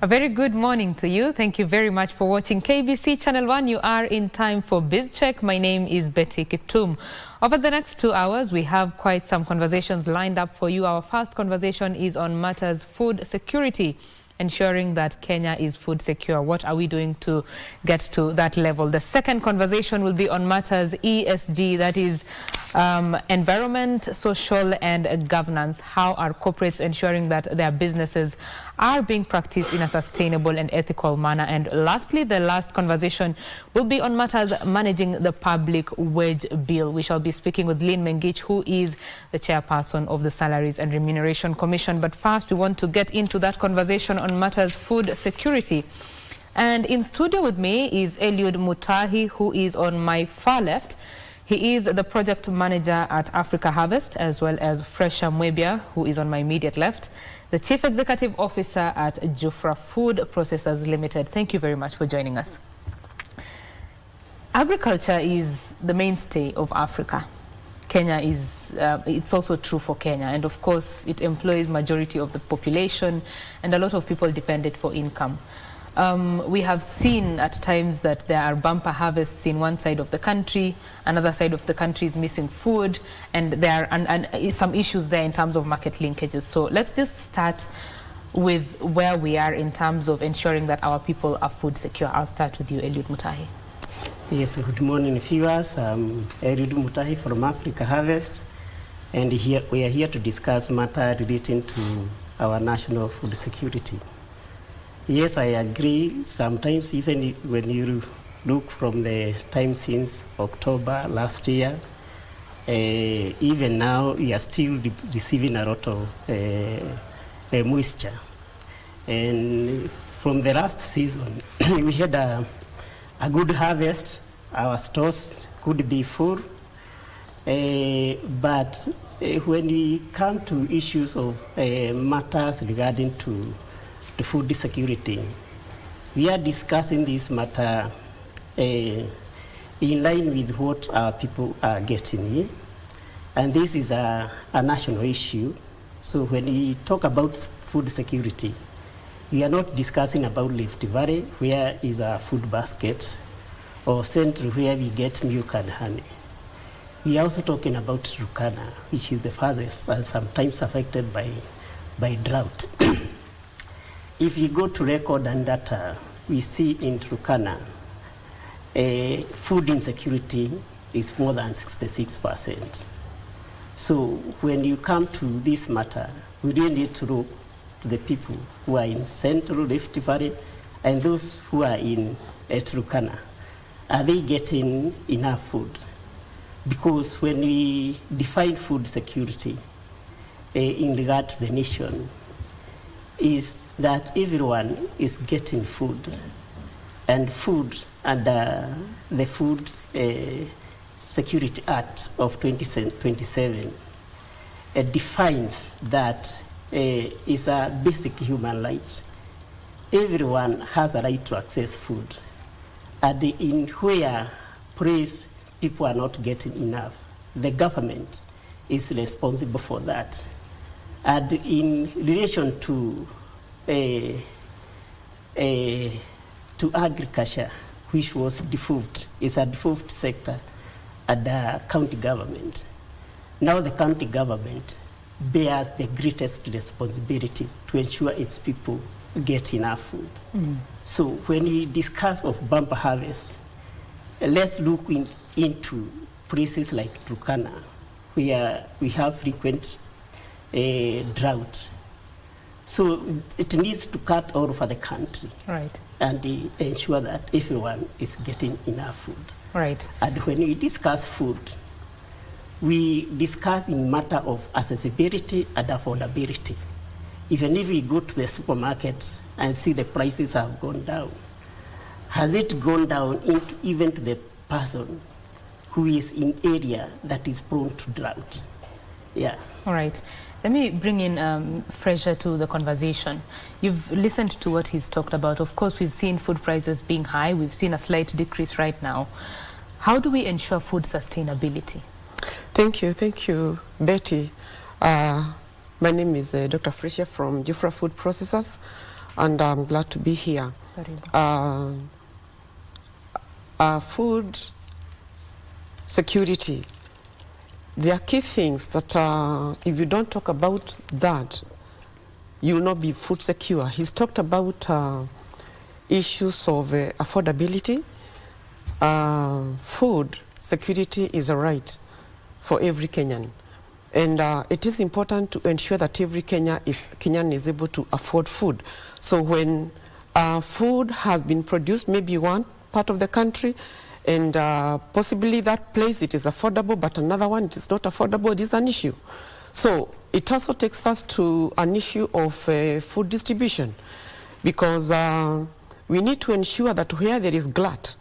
A very good morning to you. Thank you very much for watching KBC Channel 1. You are in time for Biz Check. My name is Betty Kiptum. Over the next 2 hours, we have quite some conversations lined up for you. Our first conversation is on matters food security, ensuring that Kenya is food secure. What are we doing to get to that level? The second conversation will be on matters ESG, that is environment, social and governance. How are corporates ensuring that their businesses are being practiced in a sustainable and ethical manner? And lastly, the last conversation will be on matters managing the public wage bill. We shall be speaking with Lynn Mengich, who is the chairperson of the Salaries and Remuneration Commission. But first, we want to get into that conversation on matters food security. And in studio with me is Eliud Mutahi, who is on my far left. He is the project manager at Africa Harvest, as well as Fresha Mwebia, who is on my immediate left, the Chief Executive Officer at Jufra Food Processors Limited. Thank you very much for joining us. Agriculture is the mainstay of Africa. Kenya is, it's also true for Kenya. And of course, it employs majority of the population, and a lot of people depend it for income. We have seen at times that there are bumper harvests in one side of the country, another side of the country is missing food, and there are some issues there in terms of market linkages. So let's just start with where we are in terms of ensuring that our people are food secure. I'll start with you, Eliud Mutahi. Yes, good morning, viewers. I'm Eliud Mutahi from Africa Harvest, and we are here to discuss matter relating to our national food security. Yes, I agree. Sometimes even when you look from the time since October last year, even now we are still receiving a lot of moisture. And from the last season, we had a good harvest. Our stores could be full. But when we come to issues of matters regarding to the food security, we are discussing this matter in line with what our people are getting here. And this is a national issue. So when we talk about food security, we are not discussing about Rift Valley, where is our food basket, or Central, where we get milk and honey. We are also talking about Turkana, which is the farthest and sometimes affected by drought. If you go to record and data, we see in Turkana, food insecurity is more than 66%. So when you come to this matter, we really need to look to the people who are in Central Rift Valley and those who are in Turkana. Are they getting enough food? Because when we define food security in regard to the nation, is that everyone is getting food, and food under the Food Security Act of 2027 defines that is a basic human right. Everyone has a right to access food, and in where place people are not getting enough, the government is responsible for that. And in relation to agriculture, which was devolved, is a devolved sector at the county government. Now the county government bears the greatest responsibility to ensure its people get enough food. So when we discuss of bumper harvest, let's look into places like Turkana, where we have frequent drought. So it needs to cut all over the country, Right. and ensure that everyone is getting enough food. Right. And when we discuss food, we discuss in matter of accessibility and affordability. Even if we go to the supermarket and see the prices have gone down, has it gone down even to the person who is in area that is prone to drought? Yeah. All right. Let me bring in Fresha to the conversation. You've listened to what he's talked about. Of course, we've seen food prices being high. We've seen a slight decrease right now. How do we ensure food sustainability? Thank you, Betty. My name is Dr. Fresha from Jufra Food Processors. and I'm glad to be here. Food security. There are key things that if you don't talk about that, you will not be food secure. He's talked about issues of affordability. Food security is a right for every Kenyan. And it is important to ensure that every Kenyan is able to afford food. So when food has been produced, maybe one part of the country, and possibly that place it is affordable, but another one it is not affordable, it is an issue. So it also takes us to an issue of food distribution, because we need to ensure that where there is glut,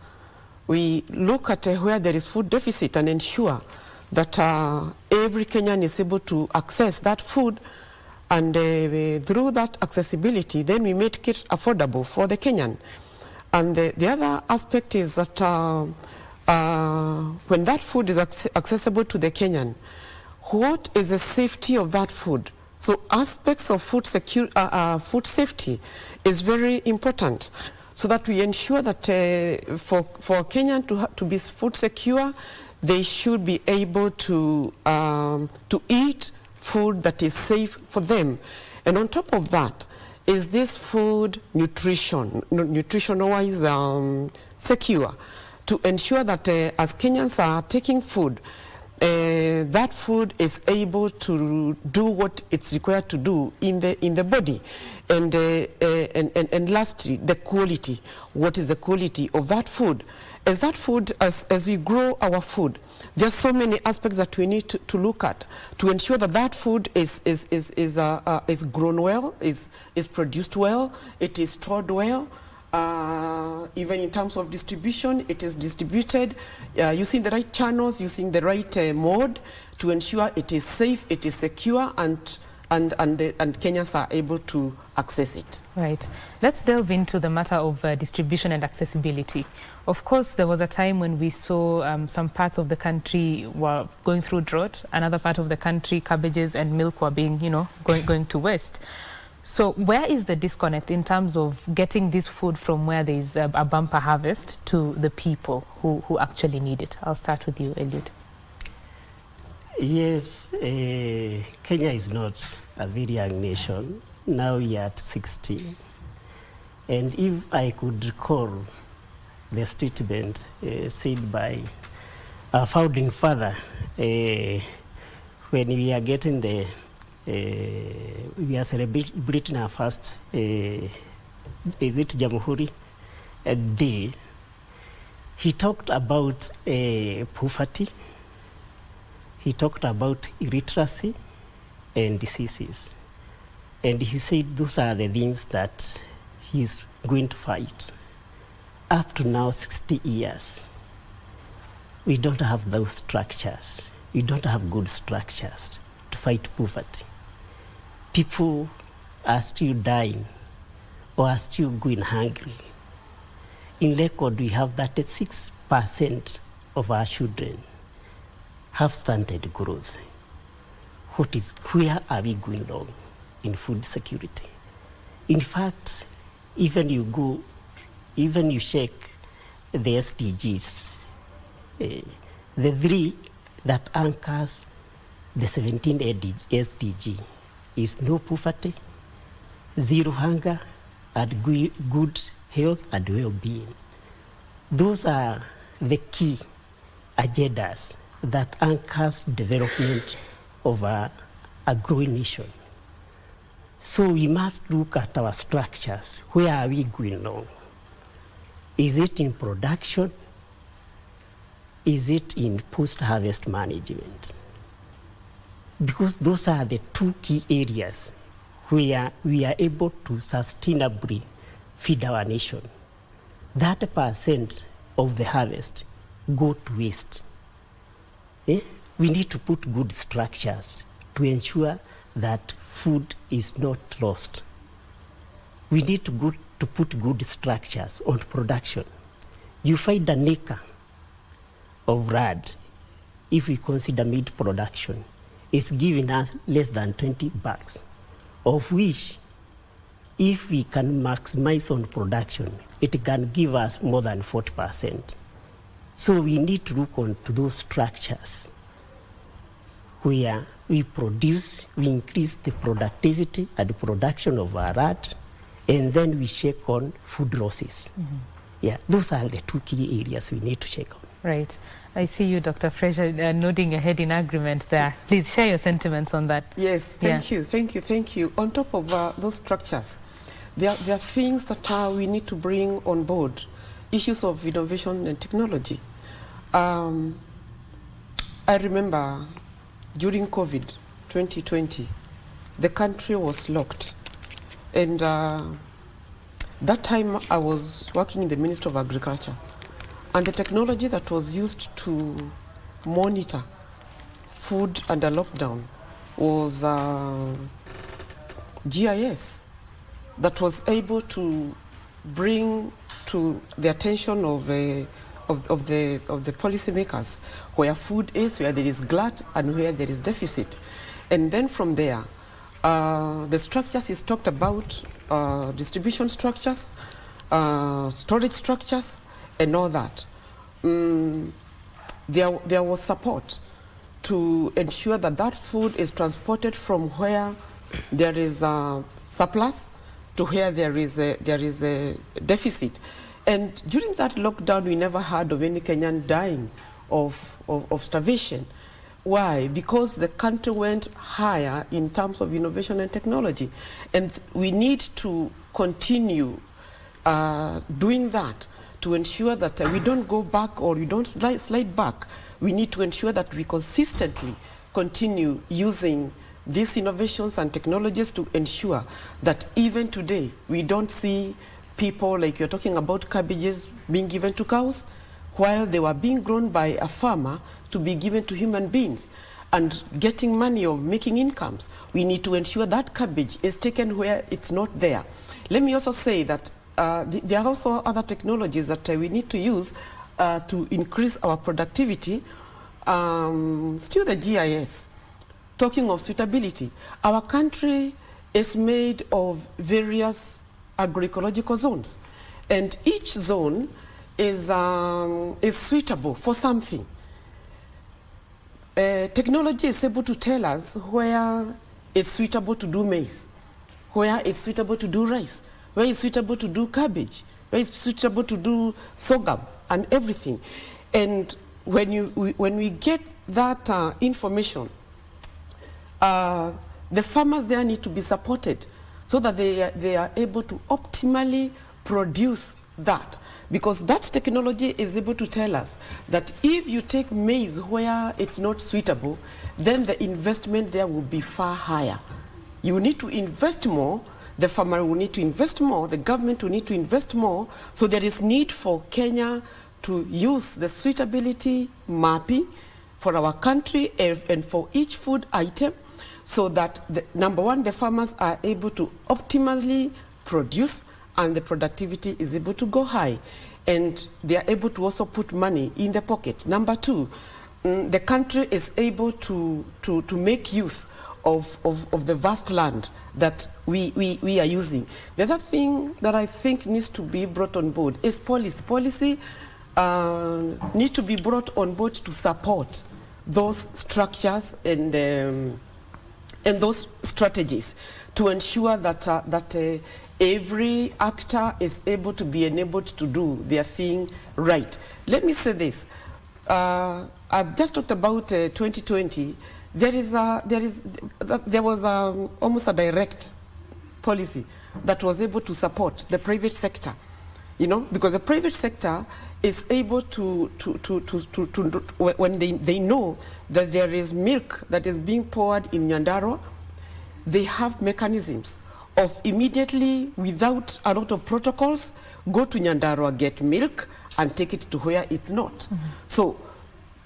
we look at where there is food deficit and ensure that every Kenyan is able to access that food, and through that accessibility, then we make it affordable for the Kenyan. And the other aspect is that when that food is accessible to the Kenyan, what is the safety of that food? So aspects of food safety is very important, so that we ensure that for Kenyan to be food secure, they should be able to eat food that is safe for them. And on top of that, is this food nutrition-wise secure, to ensure that as Kenyans are taking food, that food is able to do what it's required to do in the body, and lastly, the quality. What is the quality of that food? As that food, as we grow our food, there's so many aspects that we need to look at to ensure that that food is grown well, is produced well, it is stored well. Even in terms of distribution, it is distributed using the right channels, using the right mode, to ensure it is safe, it is secure, and Kenyans are able to access it. Right. Let's delve into the matter of distribution and accessibility. Of course, there was a time when we saw some parts of the country were going through drought. Another part of the country, cabbages and milk were being, going to waste. So where is the disconnect in terms of getting this food from where there is a bumper harvest to the people who actually need it? I'll start with you, Eliud. Yes, Kenya is not a very young nation. Now we are at 60. And if I could recall the statement said by our founding father, when we are getting we are celebrating our first, is it Jamhuri Day, he talked about poverty. He talked about illiteracy and diseases. And he said those are the things that he's going to fight. Up to now, 60 years, we don't have those structures. We don't have good structures to fight poverty. People are still dying or are still going hungry. In record, we have 36% of our children have stunted growth. Where are we going wrong in food security? In fact, even you check the SDGs, the three that anchors the 17 SDG is no poverty, zero hunger, and good health and well-being. Those are the key agendas that anchors development of a growing nation. So we must look at our structures. Where are we going wrong? Is it in production? Is it in post-harvest management? Because those are the two key areas where we are able to sustainably feed our nation. 30% of the harvest go to waste. We need to put good structures to ensure that food is not lost. We need to put good structures on production. You find an acre of land, if we consider meat production, is giving us less than 20 bags, of which if we can maximize on production, it can give us more than 40%. So we need to look on to those structures where we produce, we increase the productivity and production of our art, and then we check on food losses. Yeah, those are the two key areas we need to check on. Right. I see you, Dr. Fraser, nodding your head in agreement there. Please share your sentiments on that. Yes, thank you. On top of those structures, there are things that we need to bring on board, issues of innovation and technology. I remember during COVID 2020, the country was locked. And that time I was working in the Ministry of Agriculture. And the technology that was used to monitor food under lockdown was GIS, that was able to bring to the attention of the policymakers where food is, where there is glut, and where there is deficit. And then from there, the structures is talked about, distribution structures, storage structures, and all that. There was support to ensure that that food is transported from where there is a surplus to where there is a deficit. And during that lockdown, we never heard of any Kenyan dying of starvation. Why? Because the country went higher in terms of innovation and technology. And we need to continue doing that to ensure that we don't go back or we don't slide back. We need to ensure that we consistently continue using these innovations and technologies to ensure that even today we don't see people, like you're talking about, cabbages being given to cows while they were being grown by a farmer to be given to human beings and getting money or making incomes. We need to ensure that cabbage is taken where it's not there. Let me also say that there are also other technologies that we need to use to increase our productivity. Still the GIS, talking of suitability. Our country is made of various agroecological zones, and each zone is suitable for something. Technology is able to tell us where it's suitable to do maize, where it's suitable to do rice, where it's suitable to do cabbage, where it's suitable to do sorghum and everything. And when we get that information, the farmers there need to be supported so that they are able to optimally produce that. Because that technology is able to tell us that if you take maize where it's not suitable, then the investment there will be far higher. You need to invest more, the farmer will need to invest more, the government will need to invest more, so there is need for Kenya to use the suitability mapping for our country and for each food item, so that, number one, the farmers are able to optimally produce and the productivity is able to go high. And they are able to also put money in the pocket. Number two, the country is able to make use of the vast land that we are using. The other thing that I think needs to be brought on board is policy. Policy needs to be brought on board to support those structures and those strategies to ensure that every actor is able to be enabled to do their thing right. Let me say this. I've just talked about 2020. There was almost a direct policy that was able to support the private sector, you know, because the private sector is able to when they know that there is milk that is being poured in Nyandarua, they have mechanisms of immediately, without a lot of protocols, go to Nyandarua, get milk, and take it to where it's not. Mm-hmm. So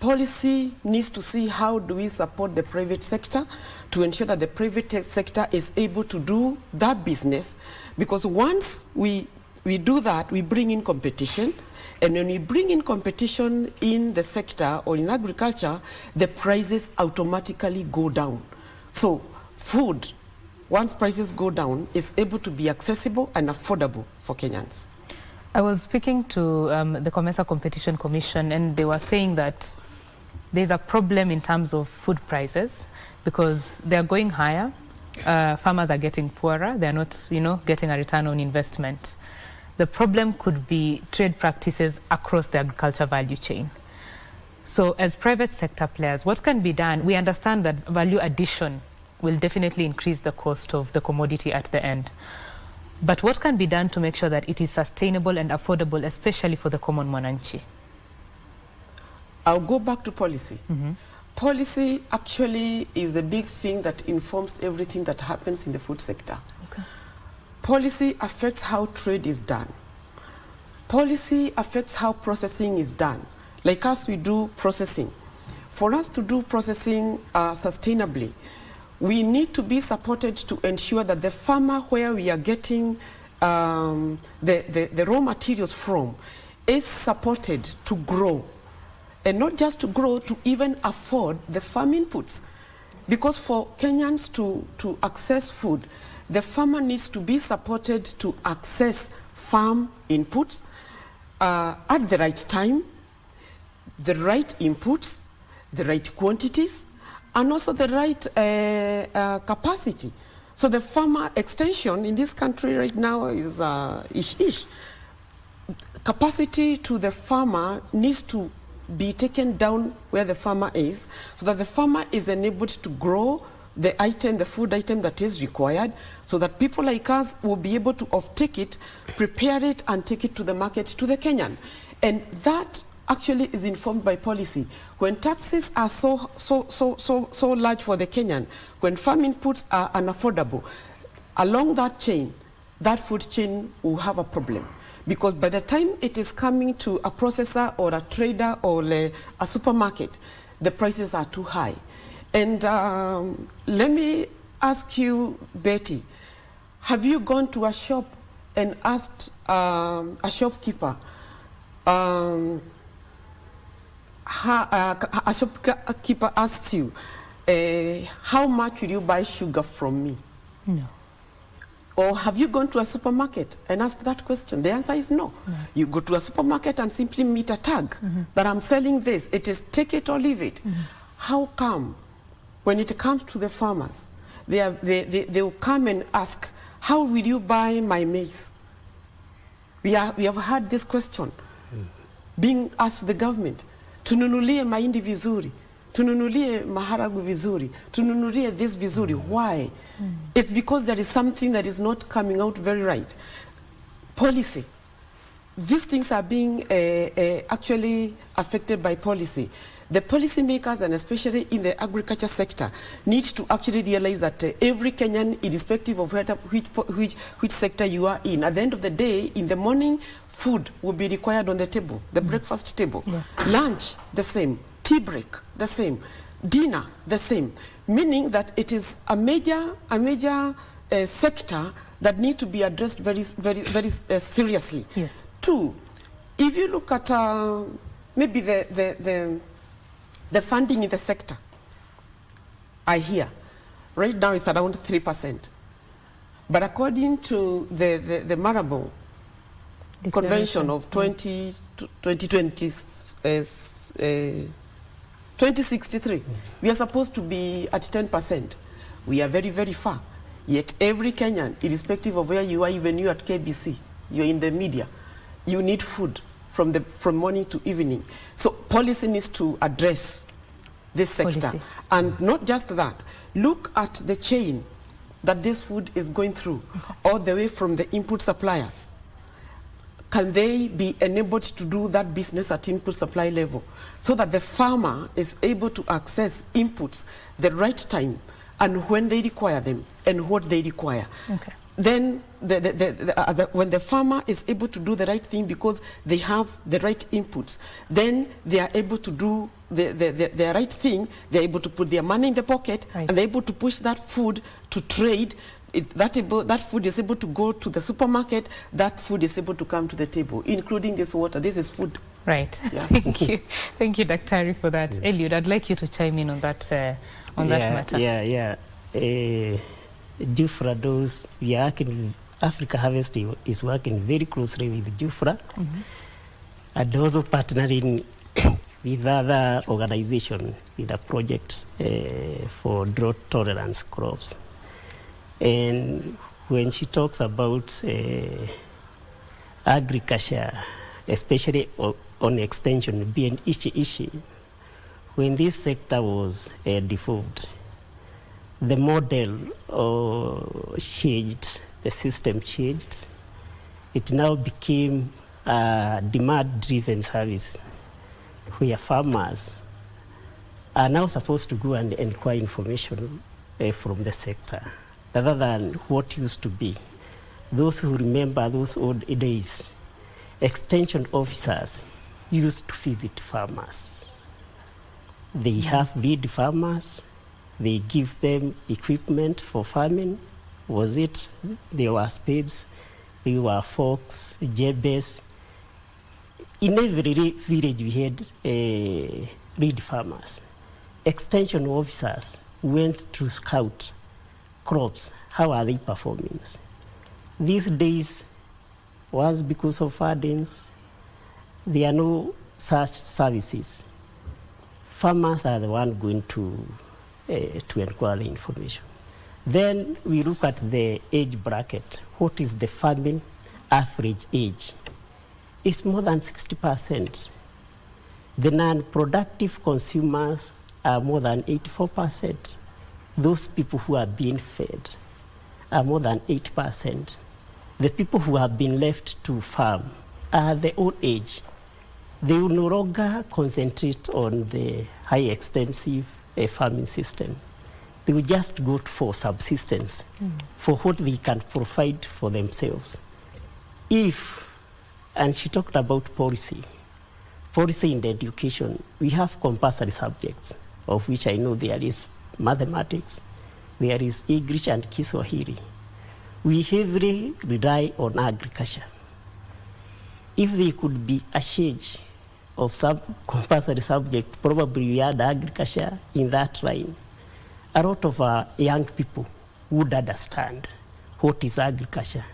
policy needs to see how do we support the private sector to ensure that the private sector is able to do that business, because once we do that, we bring in competition, and when we bring in competition in the sector or in agriculture, the prices automatically go down. So food once prices go down, is able to be accessible and affordable for Kenyans. I was speaking to the COMESA Competition Commission, and they were saying that there's a problem in terms of food prices because they're going higher. Farmers are getting poorer. They're not, getting a return on investment. The problem could be trade practices across the agriculture value chain. So as private sector players, what can be done? We understand that value addition will definitely increase the cost of the commodity at the end. But what can be done to make sure that it is sustainable and affordable, especially for the common mwananchi? I'll go back to policy. Policy actually is a big thing that informs everything that happens in the food sector. Okay. Policy affects how trade is done. Policy affects how processing is done. Like us, we do processing. For us to do processing sustainably, we need to be supported to ensure that the farmer where we are getting the raw materials from is supported to grow. And not just to grow, to even afford the farm inputs. Because for Kenyans to access food, the farmer needs to be supported to access farm inputs at the right time, the right inputs, the right quantities, and also the right capacity. So the farmer extension in this country right now is ish-ish. Capacity to the farmer needs to be taken down where the farmer is, so that the farmer is enabled to grow the item, the food item that is required, so that people like us will be able to off-take it, prepare it, and take it to the market, to the Kenyan. And that actually is informed by policy. When taxes are so large for the Kenyan, when farm inputs are unaffordable, along that chain, that food chain will have a problem. Because by the time it is coming to a processor or a trader or a supermarket, the prices are too high. And let me ask you, Betty, have you gone to a shop and asked a shopkeeper, a shopkeeper asks you, how much will you buy sugar from me? No. Or have you gone to a supermarket and asked that question? The answer is no. You go to a supermarket and simply meet a tag that I'm selling this. It is take it or leave it. How come when it comes to the farmers, they will come and ask, how will you buy my maize? We have had this question being asked to the government, tununulie mahindi vizuri, tununulie maharagu vizuri, tununulie this vizuri. Why? It's because there is something that is not coming out very right. Policy. These things are being actually affected by policy. The policymakers, and especially in the agriculture sector, need to actually realize that every Kenyan, irrespective of which sector you are in, at the end of the day, in the morning, food will be required on the table, the breakfast table. Lunch, the same. Tea break, the same. Dinner, the same. Meaning that it is a major sector that needs to be addressed very seriously. Yes. Two, if you look at maybe the funding in the sector, I hear right now it's around 3%. But according to the Marable Convention of 2063, we are supposed to be at 10%. We are very, very far. Yet every Kenyan, irrespective of where you are, even you at KBC, you're in the media, you need food from morning to evening. So policy needs to address this sector. Policy. And not just that, look at the chain that this food is going through, all the way from the input suppliers. Can they be enabled to do that business at input supply level so that the farmer is able to access inputs the right time and when they require them and what they require? Okay. Then when the farmer is able to do the right thing because they have the right inputs, then they are able to do the right thing. They're able to put their money in the pocket, right, and they're able to push that food to trade. That food is able to go to the supermarket. That food is able to come to the table, including this water. This is food. Right. Yeah. Thank you, Daktari, for that. Eliud, I'd like you to chime in on that matter. Jufra does, we are working, Africa Harvest is working very closely with Jufra, and also partnering with other organizations with a project for drought tolerance crops. And when she talks about agriculture, especially on extension being issue, when this sector was devolved, the model changed, the system changed. It now became a demand-driven service where farmers are now supposed to go and acquire information from the sector, rather than what used to be. Those who remember those old days, extension officers used to visit farmers. They have lead farmers, they give them equipment for farming. Was it? There were spades, there were forks, jebbes. In every village we had lead farmers. Extension officers went to scout crops. How are they performing? These days, once because of fundings, there are no such services. Farmers are the one going to acquire the information. Then we look at the age bracket. What is the farming average age? It's more than 60%. The non-productive consumers are more than 84%. Those people who are being fed are more than 8%. The people who have been left to farm are the old age. They will no longer concentrate on the high extensive farming system. They will just go for subsistence, for what they can provide for themselves. And she talked about policy in the education. We have compulsory subjects, of which I know there is mathematics, there is English and Kiswahili. We heavily rely on agriculture. If there could be a change of some compulsory subject, probably we had agriculture in that line. A lot of our young people would understand what is agriculture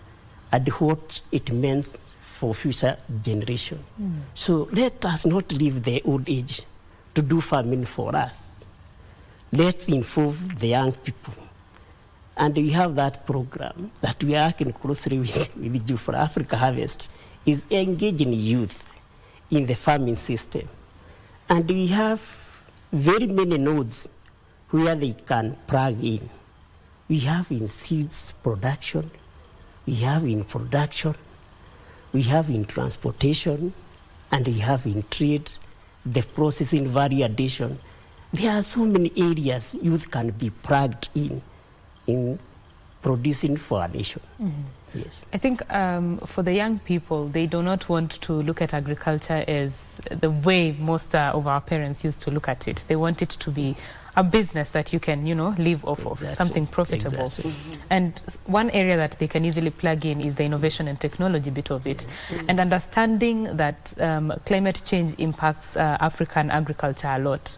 and what it means for future generation. So let us not leave the old age to do farming for us. Let's involve the young people. And we have that program that we are working closely with you for Africa Harvest, is engaging youth in the farming system. And we have very many nodes where they can plug in. We have in seeds production, we have in production, we have in transportation, and we have in trade, the processing, value addition. There are so many areas youth can be plugged in producing for a nation. Yes. I think for the young people, they do not want to look at agriculture as the way most of our parents used to look at it. They want it to be a business that you can, live off of, something profitable. Exactly. And one area that they can easily plug in is the innovation and technology bit of it. And understanding that climate change impacts African agriculture a lot.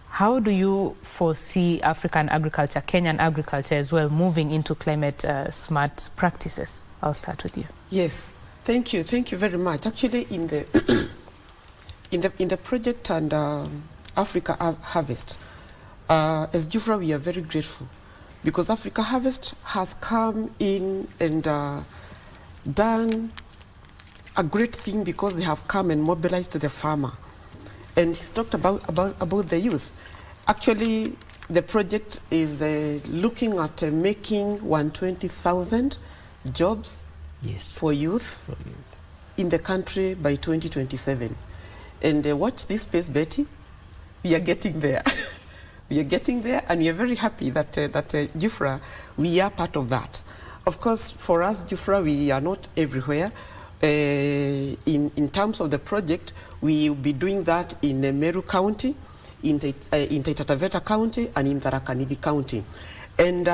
How do you foresee African agriculture, Kenyan agriculture as well, moving into climate smart practices? I'll start with you. Yes, thank you very much. Actually, in the in the project and Africa Harvest, as Jufra, we are very grateful because Africa Harvest has come in and done a great thing because they have come and mobilized the farmer. And he's talked about the youth. Actually, the project is looking at making 120,000 jobs for youth in the country by 2027. And watch this space, Betty. We are getting there. We are getting there, and we are very happy that Jufra, we are part of that. Of course, for us, Jufra, we are not everywhere. In terms of the project, we will be doing that in Meru County, in Taita Taveta County, and in Tharaka Nithi County. And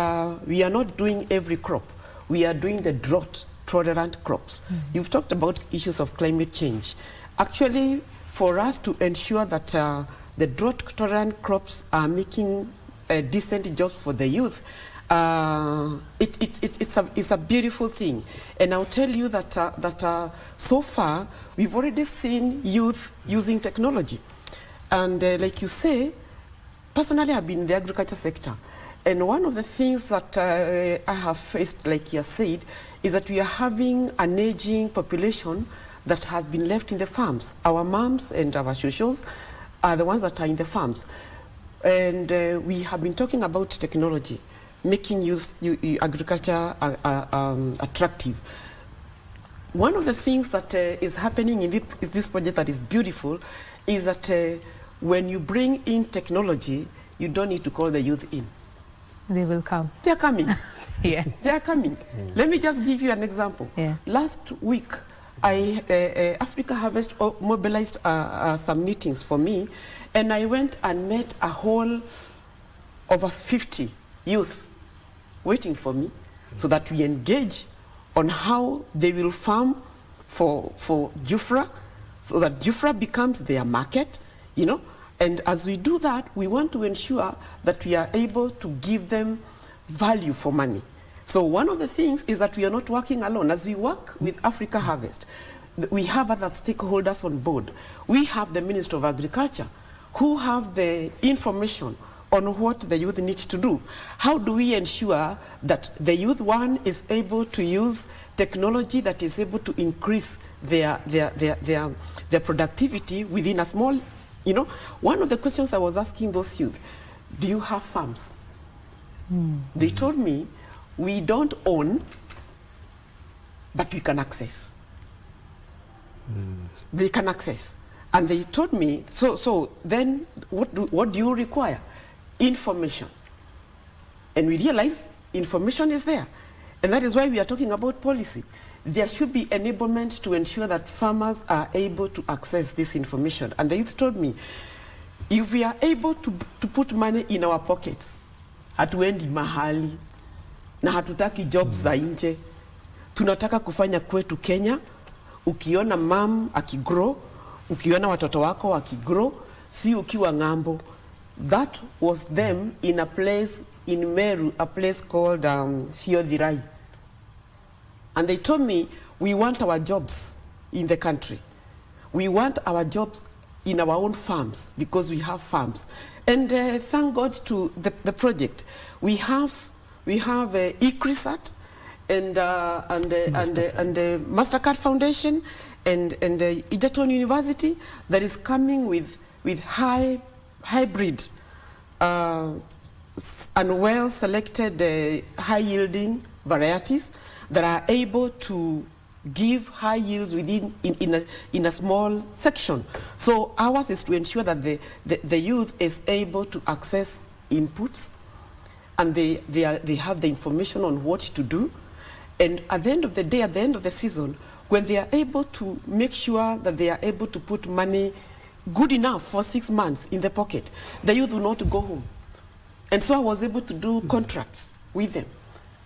we are not doing every crop. We are doing the drought-tolerant crops. You've talked about issues of climate change. Actually, for us to ensure that the drought-tolerant crops are making decent jobs for the youth, It's a beautiful thing. And I'll tell you that so far, we've already seen youth using technology. And like you say, personally, I've been in the agriculture sector. And one of the things that I have faced, like you said, is that we are having an aging population that has been left in the farms. Our moms and our shushos are the ones that are in the farms. And we have been talking about technology, making agriculture attractive. One of the things that is happening in this project that is beautiful is that when you bring in technology, you don't need to call the youth in. They will come. They are coming. Yeah. They are coming. Let me just give you an example. Yeah. Last week, Africa Harvest mobilized some meetings for me, and I went and met a whole over 50 youth waiting for me so that we engage on how they will farm for Jufra, so that Jufra becomes their market, you know. And as we do that, we want to ensure that we are able to give them value for money. So one of the things is that we are not working alone. As we work with Africa Harvest, we have other stakeholders on board. We have the Minister of Agriculture who have the information on what the youth needs to do. How do we ensure that the youth, one, is able to use technology that is able to increase their productivity within a small, you know? One of the questions I was asking those youth, do you have farms? They told me, we don't own, but we can access. They can access. And they told me, so then what do you require? Information. And we realize information is there. And that is why we are talking about policy. There should be enablement to ensure that farmers are able to access this information. And the youth told me, if we are able to put money in our pockets, hatuendi mahali, na hatutaki jobs za nje, tunataka kufanya kwetu Kenya, ukiona mam akigrow, ukiona watoto wako wakigrow, si ukiwa ngambo. That was them in a place in Meru, a place called Siodhirai. And they told me, we want our jobs in the country. We want our jobs in our own farms because we have farms. And thank God to the project. We have ICRISAT and the MasterCard Foundation and Egerton University that is coming with hybrid and well-selected high-yielding varieties that are able to give high yields in a small section. So ours is to ensure that the youth is able to access inputs, and they have the information on what to do. And at the end of the day, at the end of the season, when they are able to make sure that they are able to put money good enough for 6 months in the pocket, the youth will not go home. And so I was able to do contracts with them,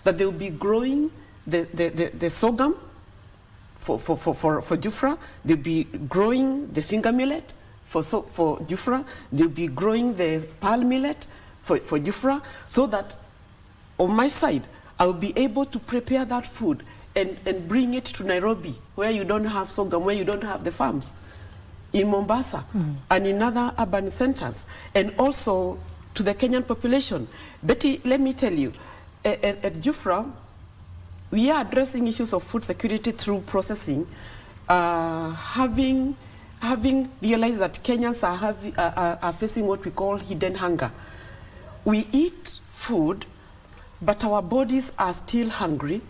that they will be growing the sorghum for Jufra, they'll be growing the finger millet for Jufra, they'll be growing the pearl millet for Jufra, so that on my side, I'll be able to prepare that food and bring it to Nairobi, where you don't have sorghum, where you don't have the farms, in Mombasa, and in other urban centers, and also to the Kenyan population. Betty, let me tell you, at Jufra, we are addressing issues of food security through processing, having realized that Kenyans are facing what we call hidden hunger. We eat food, but our bodies are still hungry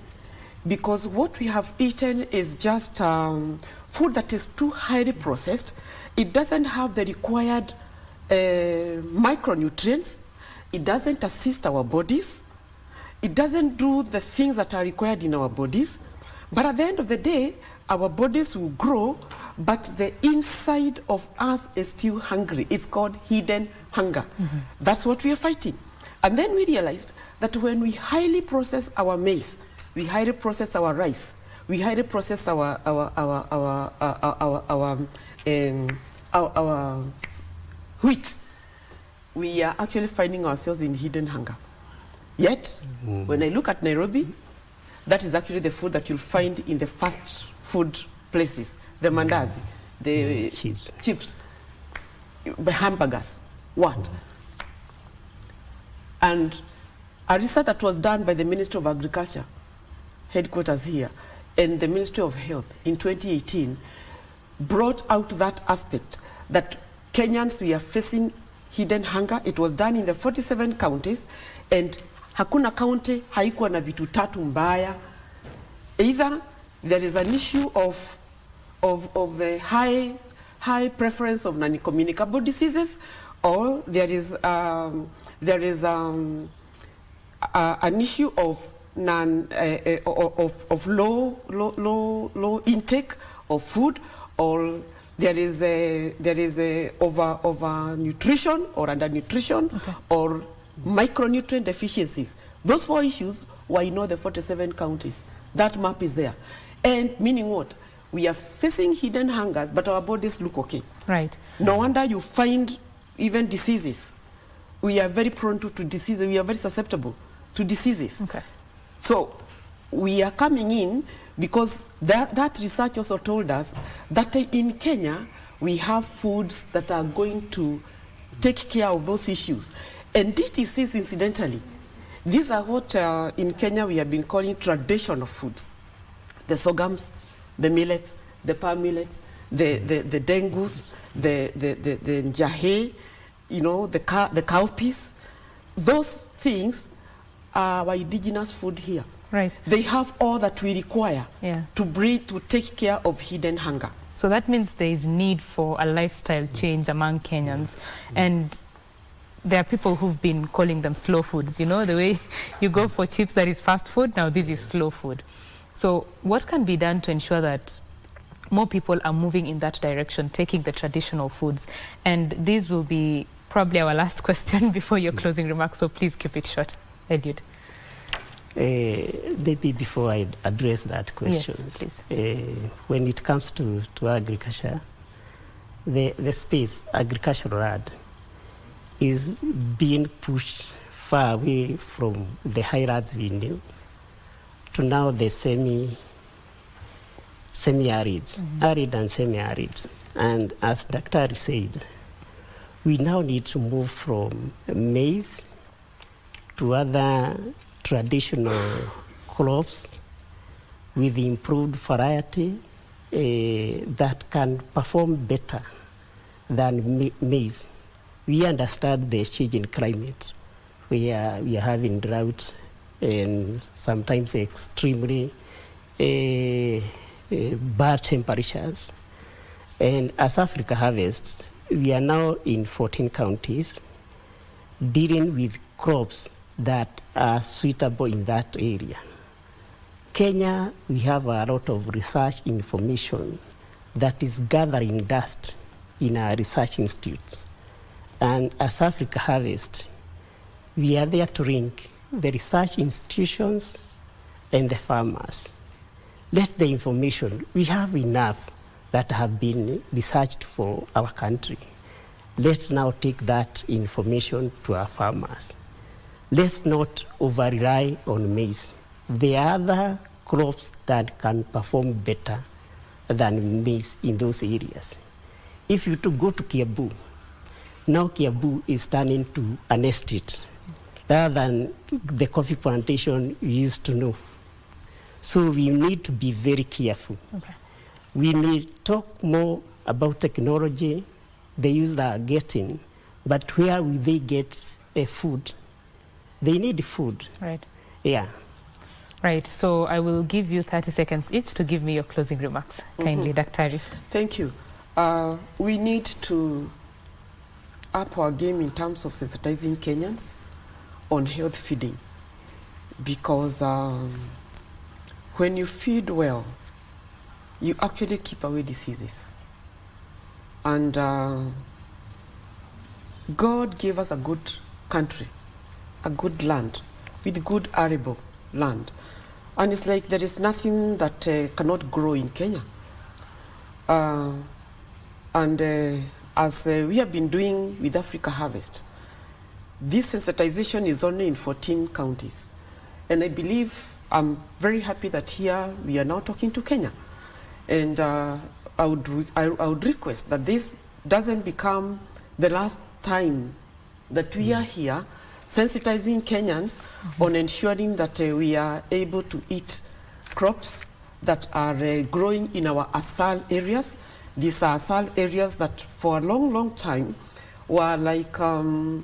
because what we have eaten is just food that is too highly processed. It doesn't have the required micronutrients. It doesn't assist our bodies. It doesn't do the things that are required in our bodies. But at the end of the day, our bodies will grow, but the inside of us is still hungry. It's called hidden hunger. That's what we are fighting. And then we realized that when we highly process our maize, we highly process our rice, we highly process our wheat, we are actually finding ourselves in hidden hunger. Yet, when I look at Nairobi, that is actually the food that you'll find in the fast food places, the mandazi, the chips, the hamburgers, what? And a research that was done by the Ministry of Agriculture, headquarters here, and the Ministry of Health in 2018 brought out that aspect that Kenyans, we are facing hidden hunger. It was done in the 47 counties, and hakuna county haikuwa na vitu tatu mbaya. Either there is an issue of a high preference of non-communicable diseases, or there is an issue of low intake of food, or there is a over nutrition or undernutrition, okay, or micronutrient deficiencies. Those 4 issues were in all the 47 counties. That map is there. And meaning what? We are facing hidden hungers, but our bodies look okay. Right. No wonder you find even diseases. We are very prone to diseases. We are very susceptible to diseases. Okay. So we are coming in because that research also told us that in Kenya, we have foods that are going to take care of those issues. And DTCs, incidentally, these are what in Kenya we have been calling traditional foods. The sorghums, the millets, the palm millets, the dengus, the njahe, you know, the cowpeas. Those things are our indigenous food here. Right. They have all that we require, yeah, to breathe, to take care of hidden hunger. So that means there is need for a lifestyle change among Kenyans. And there are people who've been calling them slow foods. You know, the way you go for chips, that is fast food. Now this is slow food. So what can be done to ensure that more people are moving in that direction, taking the traditional foods? And this will be probably our last question before your closing remarks, so please keep it short. Eliud. Maybe before I address that question, yes, when it comes to agriculture, the space, agricultural land, is being pushed far away from the highlands we knew to now the semi-arids, arid and semi-arid. And as Dr. said, we now need to move from maize to other traditional crops with improved variety that can perform better than maize. We understand the change in climate. We are having drought and sometimes extremely bad temperatures. And as Africa Harvest, we are now in 14 counties dealing with crops that are suitable in that area. Kenya, we have a lot of research information that is gathering dust in our research institutes. And as Africa Harvest, we are there to link the research institutions and the farmers. Let the information, we have enough that have been researched for our country. Let's now take that information to our farmers. Let's not over-rely on maize. There are other crops that can perform better than maize in those areas. If you to go to Kiambu, now Kiambu is turning to an estate rather than the coffee plantation we used to know. So we need to be very careful. Okay. We need to talk more about technology, the use they are getting, but where will they get food? They need food. Right. Yeah. Right. So I will give you 30 seconds each to give me your closing remarks. Kindly, Daktari. Thank you. We need to up our game in terms of sensitizing Kenyans on health feeding, because when you feed well, you actually keep away diseases. And God gave us a good country, a good land, with good arable land. And it's like there is nothing that cannot grow in Kenya. As we have been doing with Africa Harvest, this sensitization is only in 14 counties. And I believe, I'm very happy that here we are now talking to Kenya. And I would request that this doesn't become the last time that we are here sensitizing Kenyans on ensuring that we are able to eat crops that are growing in our ASAL areas. These are ASAL areas that for a long, long time were like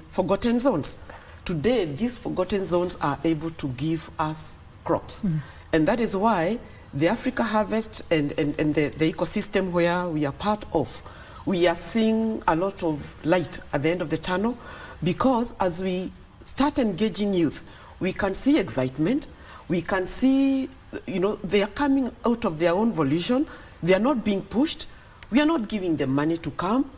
forgotten zones. Today, these forgotten zones are able to give us crops. And that is why the Africa Harvest and the ecosystem where we are part of, we are seeing a lot of light at the end of the tunnel, because as we start engaging youth, we can see excitement, we can see, you know, they are coming out of their own volition, they are not being pushed, we are not giving them money to come,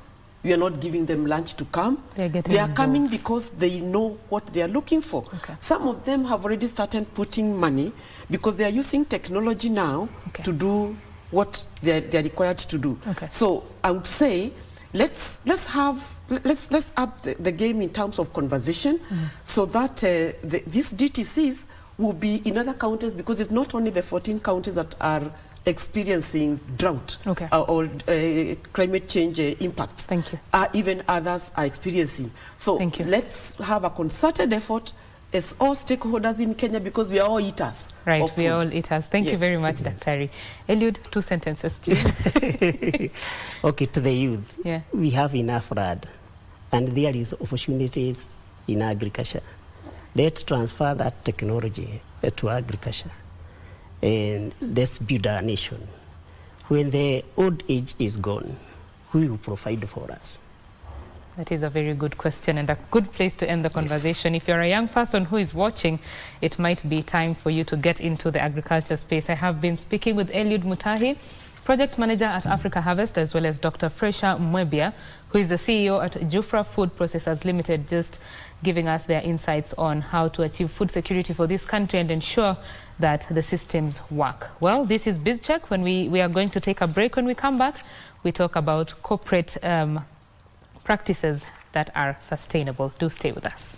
we are not giving them lunch to come. They are coming because they know what they are looking for. Some of them have already started putting money because they are using technology now to do what they are required to do. So I would say let's up the game in terms of conversation, so that these DTCs will be in other counties, because it's not only the 14 counties that are experiencing drought or climate change impacts. Even others are experiencing. So let's have a concerted effort as all stakeholders in Kenya, because we are all eaters. Right, we are all eaters. Thank you very much, Daktari. Eliud, 2 sentences, please. Okay, to the youth, we have enough land, and there is opportunities in agriculture. Let's transfer that technology to agriculture, and let's build our nation. When the old age is gone, who will provide for us? That is a very good question, and a good place to end the conversation. If you're a young person who is watching, it might be time for you to get into the agriculture space. I have been speaking with Eliud Mutahi, Project Manager at Africa Harvest, as well as Dr. Fresha Mwebia, who is the CEO at Jufra Food Processors Limited, just giving us their insights on how to achieve food security for this country and ensure that the systems work. Well, this is Biz Check. When we are going to take a break. When we come back, we talk about corporate practices that are sustainable. Do stay with us.